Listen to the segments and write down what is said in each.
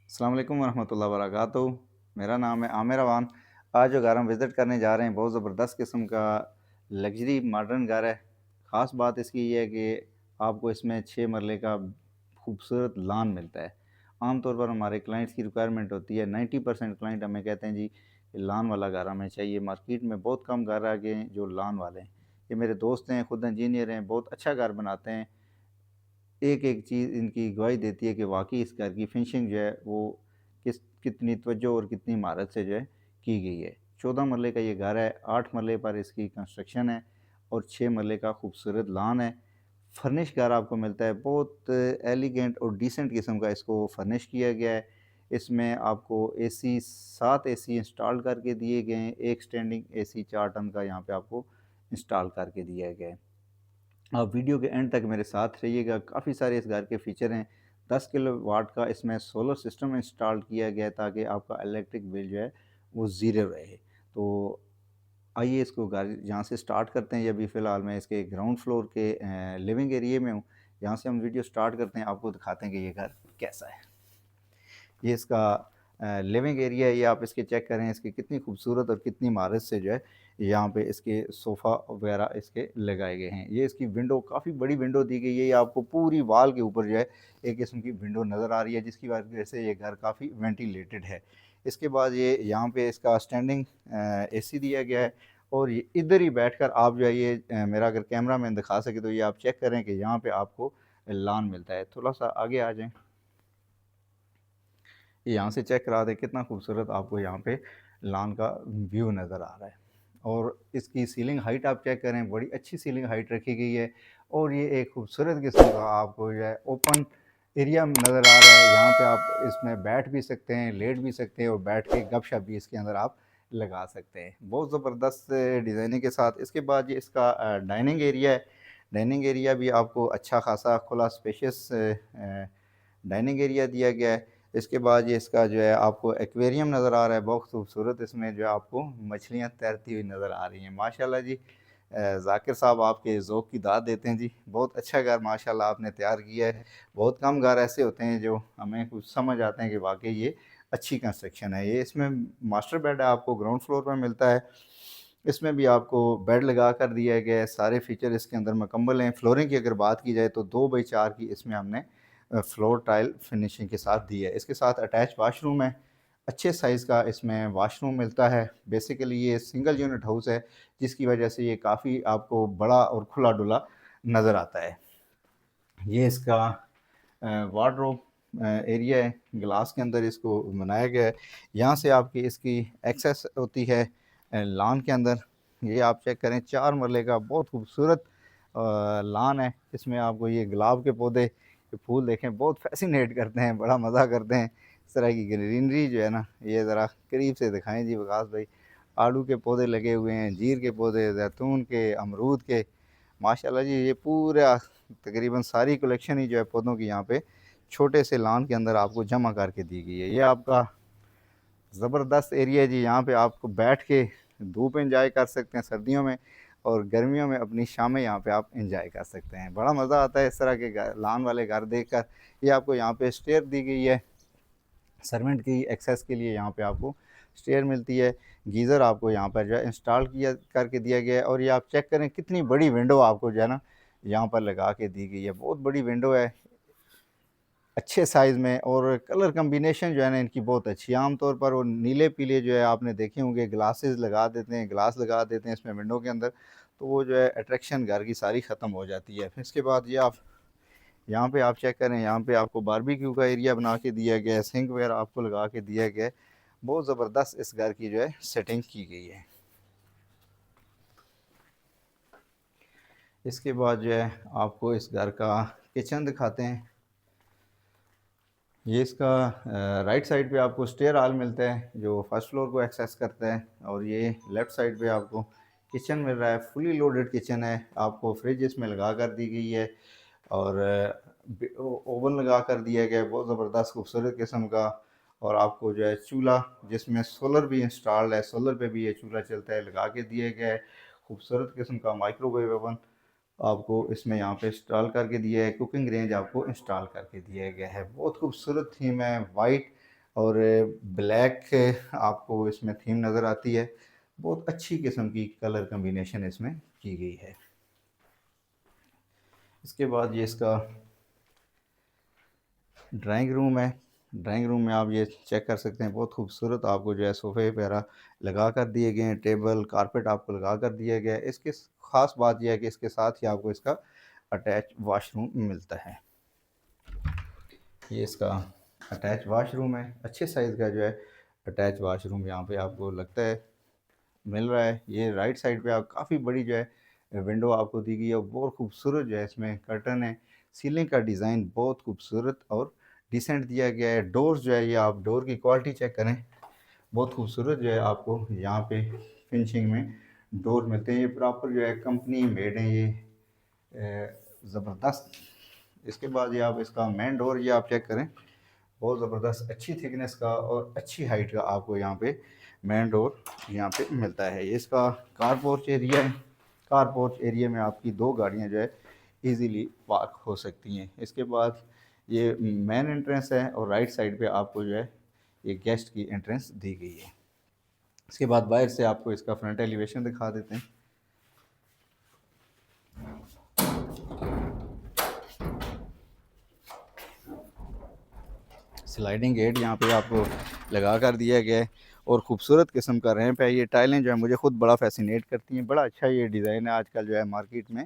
अस्सलाम वालेकुम वरहमतुल्लाहि वबरकातुहू। मेरा नाम है आमिर अवान। आज जो घर हम विज़िट करने जा रहे हैं बहुत ज़बरदस्त किस्म का लग्ज़री मॉडर्न घर है। ख़ास बात इसकी ये है कि आपको इसमें 6 मरले का खूबसूरत लॉन मिलता है। आम तौर पर हमारे क्लाइंट्स की रिक्वायरमेंट होती है, 90% क्लाइंट हमें कहते हैं जी लॉन वाला घर हमें चाहिए। मार्केट में बहुत कम घर आ गए हैं जो लॉन वाले हैं। ये मेरे दोस्त हैं, खुद इंजीनियर हैं, बहुत अच्छा घर बनाते हैं। एक-एक चीज़ इनकी गवाही देती है कि वाक़ई इस घर की फिनिशिंग जो है वो कितनी तवज्जो और कितनी महारत से जो है की गई है। 14 मरले का ये घर है, 8 मरले पर इसकी कंस्ट्रक्शन है और 6 मरले का खूबसूरत लॉन है। फर्निश घर आपको मिलता है, बहुत एलिगेंट और डिसेंट किस्म का इसको फर्निश किया गया है। इसमें आपको एसी 7 एसी इंस्टॉल करके दिए गए हैं, एक स्टैंडिंग एसी 4 टन का यहाँ पे आपको इंस्टॉल करके दिया गया है। आप वीडियो के एंड तक मेरे साथ रहिएगा, काफ़ी सारे इस घर के फ़ीचर हैं। 10 किलोवाट का इसमें सोलर सिस्टम इंस्टॉल किया गया है ताकि आपका इलेक्ट्रिक बिल जो है वो ज़ीरो रहे। तो आइए इसको घर यहाँ से स्टार्ट करते हैं। ये अभी फ़िलहाल मैं इसके ग्राउंड फ्लोर के लिविंग एरिया में हूँ। यहाँ से हम वीडियो स्टार्ट करते हैं, आपको दिखाते हैं कि ये घर कैसा है। ये इसका लिविंग एरिया है, ये आप इसके चेक करें, इसकी कितनी खूबसूरत और कितनी महारत से जो है यहाँ पे इसके सोफ़ा वगैरह इसके लगाए गए हैं। ये इसकी विंडो काफ़ी बड़ी विंडो दी गई है, ये आपको पूरी वॉल के ऊपर जो है एक किस्म की विंडो नज़र आ रही है जिसकी वजह से ये घर काफ़ी वेंटिलेटेड है। इसके बाद ये यहाँ पे इसका स्टैंडिंग एसी दिया गया है और ये इधर ही बैठकर आप जो है ये मेरा अगर कैमरा मैन दिखा सके तो ये आप चेक करें कि यहाँ पे आपको लॉन मिलता है। थोड़ा-सा आगे आ जाएँ। यहाँ से चेक करा दें कितना खूबसूरत आपको यहाँ पे लॉन का व्यू नज़र आ रहा है। और इसकी सीलिंग हाइट आप चेक करें, बड़ी अच्छी सीलिंग हाइट रखी गई है और ये एक खूबसूरत किस्म का आपको जो है ओपन एरिया नज़र आ रहा है। यहाँ पे आप इसमें बैठ भी सकते हैं, लेट भी सकते हैं और बैठ के गपशप भी इसके अंदर आप लगा सकते हैं। बहुत ज़बरदस्त डिज़ाइनिंग के साथ। इसके बाद ये इसका डाइनिंग एरिया है। डाइनिंग एरिया भी आपको अच्छा खासा खुला स्पेशियस डाइनिंग एरिया दिया गया है। इसके बाद ये इसका जो है आपको एक्वेरियम नज़र आ रहा है, बहुत खूबसूरत। इसमें जो है आपको मछलियाँ तैरती हुई नज़र आ रही हैं। माशाल्लाह जी, ज़ाकिर साहब आपके ज़ौक़ की दाद देते हैं जी। बहुत अच्छा घर माशाल्लाह आपने तैयार किया है। बहुत कम घर ऐसे होते हैं जो हमें कुछ समझ आते हैं कि वाक़ई ये अच्छी कंस्ट्रक्शन है। ये इसमें मास्टर बेड है, आपको ग्राउंड फ्लोर पर मिलता है। इसमें भी आपको बेड लगा कर दिया गया है, सारे फ़ीचर इसके अंदर मुकम्मल हैं। फ्लोरिंग की अगर बात की जाए तो 2 बाई 4 की इसमें हमने फ्लोर टाइल फिनिशिंग के साथ दी है। इसके साथ अटैच वाशरूम है, अच्छे साइज़ का इसमें वाशरूम मिलता है। बेसिकली ये सिंगल यूनिट हाउस है जिसकी वजह से ये काफ़ी आपको बड़ा और खुला-डुला नज़र आता है। ये इसका वार्डरोब एरिया है, ग्लास के अंदर इसको बनाया गया है। यहाँ से आपकी इसकी एक्सेस होती है लॉन के अंदर। ये आप चेक करें, 4 मरले का बहुत खूबसूरत लॉन है। इसमें आपको ये गुलाब के पौधे, ये फूल देखें, बहुत फ़ैसिनेट करते हैं, बड़ा मज़ा करते हैं। इस तरह की ग्रीनरी जो है ना, ये ज़रा करीब से दिखाएँ जी वकास भाई। आड़ू के पौधे लगे हुए हैं, अंजीर के पौधे, ज़ैतून के, अमरूद के। माशाल्लाह जी, ये पूरा तकरीबन सारी कलेक्शन ही जो है पौधों की यहाँ पे छोटे से लॉन के अंदर आपको जमा करके दी गई है। ये आपका ज़बरदस्त एरिया है जी, यहाँ पे आपको बैठ के धूप एंजॉय कर सकते हैं सर्दियों में और गर्मियों में अपनी शामें यहाँ पे आप एंजॉय कर सकते हैं। बड़ा मज़ा आता है इस तरह के घर, लॉन वाले घर देखकर। ये आपको यहाँ पे स्टेयर दी गई है, सर्वेंट की एक्सेस के लिए यहाँ पे आपको स्टेयर मिलती है। गीज़र आपको यहाँ पर जो है इंस्टॉल किया करके दिया गया है और ये आप चेक करें कितनी बड़ी विंडो आपको जो है ना यहाँ पर लगा के दी गई है। बहुत बड़ी विंडो है, अच्छे साइज़ में, और कलर कॉम्बिनेशन जो है ना इनकी बहुत अच्छी है। आम तौर पर वो नीले पीले जो है आपने देखे होंगे, ग्लासेस लगा देते हैं, ग्लास लगा देते हैं इसमें विंडो के अंदर, तो वो जो है अट्रैक्शन घर की सारी ख़त्म हो जाती है। फिर इसके बाद ये आप यहाँ पे आप चेक करें, यहाँ पे आपको बारबेक्यू का एरिया बना के दिया गया है, सिंक वगैरह आपको लगा के दिया गया है। बहुत ज़बरदस्त इस घर की जो है सेटिंग की गई है। इसके बाद जो है आपको इस घर का किचन दिखाते हैं। ये इसका राइट साइड पे आपको स्टेयर हॉल मिलता है जो फर्स्ट फ्लोर को एक्सेस करता है और ये लेफ़्ट साइड पे आपको किचन मिल रहा है। फुली लोडेड किचन है, आपको फ्रिज इसमें लगा कर दी गई है और ओवन लगा कर दिया गया है, बहुत ज़बरदस्त खूबसूरत किस्म का। और आपको जो है चूल्हा जिसमें सोलर भी इंस्टॉल्ड है, सोलर पे भी ये चूल्हा चलता है, लगा के दिया गया है। खूबसूरत किस्म का माइक्रोवेव ओवन आपको इसमें यहाँ पे इंस्टॉल करके दिया है। कुकिंग रेंज आपको इंस्टॉल करके दिया गया है। बहुत खूबसूरत थीम है, वाइट और ब्लैक आपको इसमें थीम नज़र आती है। बहुत अच्छी किस्म की कलर कम्बिनेशन इसमें की गई है। इसके बाद ये इसका ड्राइंग रूम है। ड्राइंग रूम में आप ये चेक कर सकते हैं, बहुत खूबसूरत आपको जो है सोफ़े वगैरह लगा कर दिए गए हैं, टेबल कारपेट आपको लगा कर दिया गया है। इसकी ख़ास बात यह है कि इसके साथ ही आपको इसका अटैच वाशरूम मिलता है। ये इसका अटैच वाशरूम है, अच्छे साइज़ का जो है अटैच वाशरूम यहाँ पे आपको लगता है मिल रहा है। ये राइट साइड पे आप काफ़ी बड़ी जो है विंडो आपको दी गई है, बहुत खूबसूरत जो है इसमें कर्टन है। सीलिंग का डिज़ाइन बहुत खूबसूरत और डिसेंट दिया गया है। डोर्स जो है ये आप डोर की क्वालिटी चेक करें, बहुत खूबसूरत जो है आपको यहाँ पे फिनिशिंग में डोर मिलते हैं। ये प्रॉपर जो है कंपनी मेड है ये, ज़बरदस्त। इसके बाद ये आप इसका मेन डोर ये आप चेक करें, बहुत ज़बरदस्त अच्छी थिकनेस का और अच्छी हाइट का आपको यहाँ पे मेन डोर यहाँ पे मिलता है। ये इसका कार पोर्च एरिया है। कार पोर्च एरिया में आपकी 2 गाड़ियाँ जो है इजीली पार्क हो सकती हैं। इसके बाद ये मेन एंट्रेंस है और राइट साइड पे आपको जो है ये गेस्ट की एंट्रेंस दी गई है। इसके बाद बाहर से आपको इसका फ्रंट एलिवेशन दिखा देते हैं। स्लाइडिंग गेट यहाँ पे आपको लगा कर दिया गया है और ख़ूबसूरत किस्म का रैंप है। ये टाइलें जो है मुझे ख़ुद बड़ा फैसिनेट करती हैं, बड़ा अच्छा ये डिज़ाइन है आजकल जो है मार्केट में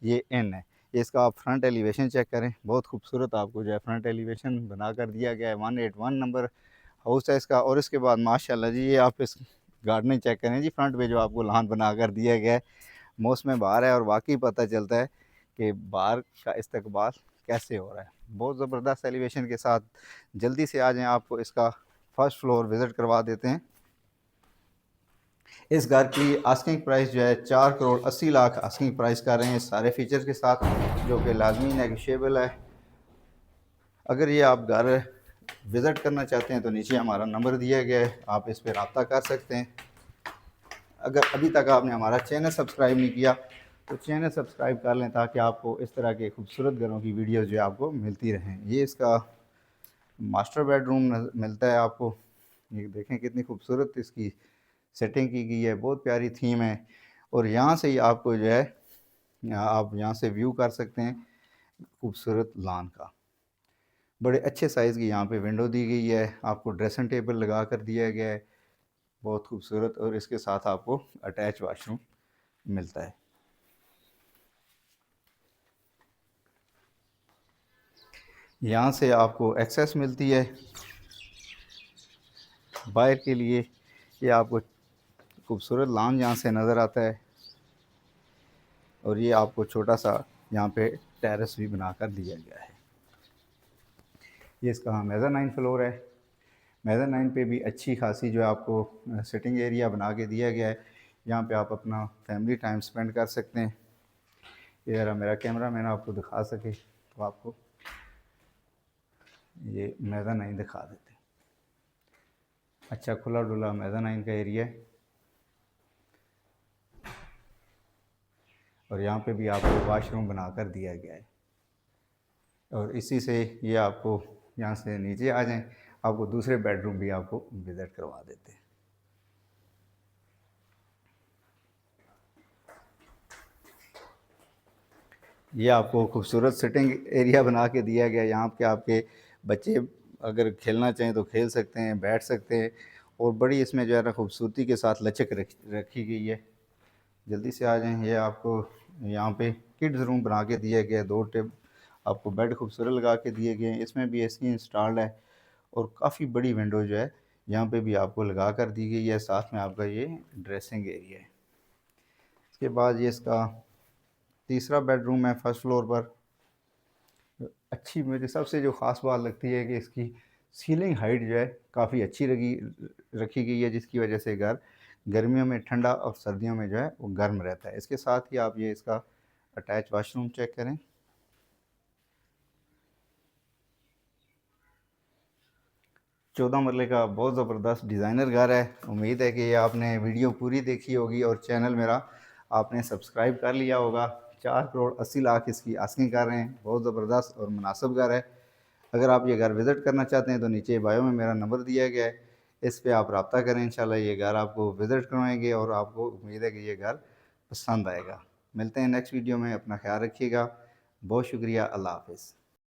ये इन है। ये इसका आप फ्रंट एलिवेशन चेक करें, बहुत खूबसूरत आपको जो है फ्रंट एलिवेशन बना कर दिया गया है। 181 नंबर हाउस है इसका। और इसके बाद माशाल्लाह जी ये आप इस गार्डनिंग चेक करें जी, फ्रंट पे जो आपको लॉन बना कर दिया गया है। मौसम बहार है और वाकई पता चलता है कि बाहर का इस्तकबाल कैसे हो रहा है। बहुत ज़बरदस्त एलिवेशन के साथ जल्दी से आ जाएं, आपको इसका फर्स्ट फ्लोर विज़िट करवा देते हैं। इस घर की आस्किंग प्राइस जो है 4 करोड़ 80 लाख आस्किंग प्राइस कर रहे हैं, सारे फीचर्स के साथ, जो कि लाजमी नेगोशिएबल है। अगर ये आप घर विज़िट करना चाहते हैं तो नीचे हमारा नंबर दिया गया है, आप इस पर रब्ता कर सकते हैं। अगर अभी तक आपने हमारा चैनल सब्सक्राइब नहीं किया तो चैनल सब्सक्राइब कर लें, ताकि आपको इस तरह के खूबसूरत घरों की वीडियोज़ जो है आपको मिलती रहें। ये इसका मास्टर बेडरूम मिलता है आपको। ये देखें कितनी खूबसूरत इसकी सेटिंग की गई है, बहुत प्यारी थीम है। और यहाँ से ही आपको जो है आप यहाँ से व्यू कर सकते हैं खूबसूरत लॉन का। बड़े अच्छे साइज़ की यहाँ पे विंडो दी गई है, आपको ड्रेसिंग टेबल लगा कर दिया गया है, बहुत खूबसूरत। और इसके साथ आपको अटैच वाशरूम मिलता है। यहाँ से आपको एक्सेस मिलती है बाहर के लिए। ये आपको खूबसूरत लॉन यहाँ से नज़र आता है और ये आपको छोटा सा यहाँ पे टेरेस भी बना कर दिया गया है। ये इसका मेज़ानाइन फ्लोर है। मेज़ानाइन पे भी अच्छी खासी जो है आपको सिटिंग एरिया बना के दिया गया है। यहाँ पे आप अपना फैमिली टाइम स्पेंड कर सकते हैं। ये ज़रा मेरा कैमरा मैन आपको दिखा सके तो आपको ये मेज़ानाइन दिखा देते हैं। अच्छा खुला डुला मेज़ानाइन का एरिया है और यहाँ पे भी आपको वाशरूम बना कर दिया गया है। और इसी से ये आपको यहाँ से नीचे आ जाएं, आपको दूसरे बेडरूम भी आपको विज़िट करवा देते हैं। ये आपको खूबसूरत सिटिंग एरिया बना के दिया गया है। यहाँ पे आपके बच्चे अगर खेलना चाहें तो खेल सकते हैं, बैठ सकते हैं। और बड़ी इसमें जो है ना खूबसूरती के साथ लचक रखी गई है। जल्दी से आ जाएं। ये आपको यहाँ पे किड्स रूम बना के दिया गया है, 2 टेब आपको बेड खूबसूरत लगा के दिए गए हैं। इसमें भी एसी इंस्टॉल्ड है और काफ़ी बड़ी विंडो जो है यहाँ पे भी आपको लगा कर दी गई है। साथ में आपका ये ड्रेसिंग एरिया है। इसके बाद ये इसका तीसरा बेडरूम है फर्स्ट फ्लोर पर। अच्छी मुझे सबसे जो ख़ास बात लगती है कि इसकी सीलिंग हाइट जो है काफ़ी अच्छी रखी गई है, जिसकी वजह से घर गर्मियों में ठंडा और सर्दियों में जो है वो गर्म रहता है। इसके साथ ही आप ये इसका अटैच वाशरूम चेक करें। 14 मरले का बहुत ज़बरदस्त डिज़ाइनर घर है। उम्मीद है कि ये आपने वीडियो पूरी देखी होगी और चैनल मेरा आपने सब्सक्राइब कर लिया होगा। 4 करोड़ 80 लाख इसकी आस्किंग कर रहे हैं, बहुत ज़बरदस्त और मुनासिब घर है। अगर आप ये घर विज़िट करना चाहते हैं तो नीचे बायो में मेरा नंबर दिया गया है, इस पे आप रब्ता करें, इंशाल्लाह ये घर आपको विज़िट करवाएँगे और आपको उम्मीद है कि ये घर पसंद आएगा। मिलते हैं नेक्स्ट वीडियो में, अपना ख़्याल रखिएगा। बहुत शुक्रिया, अल्लाह हाफ़िज़।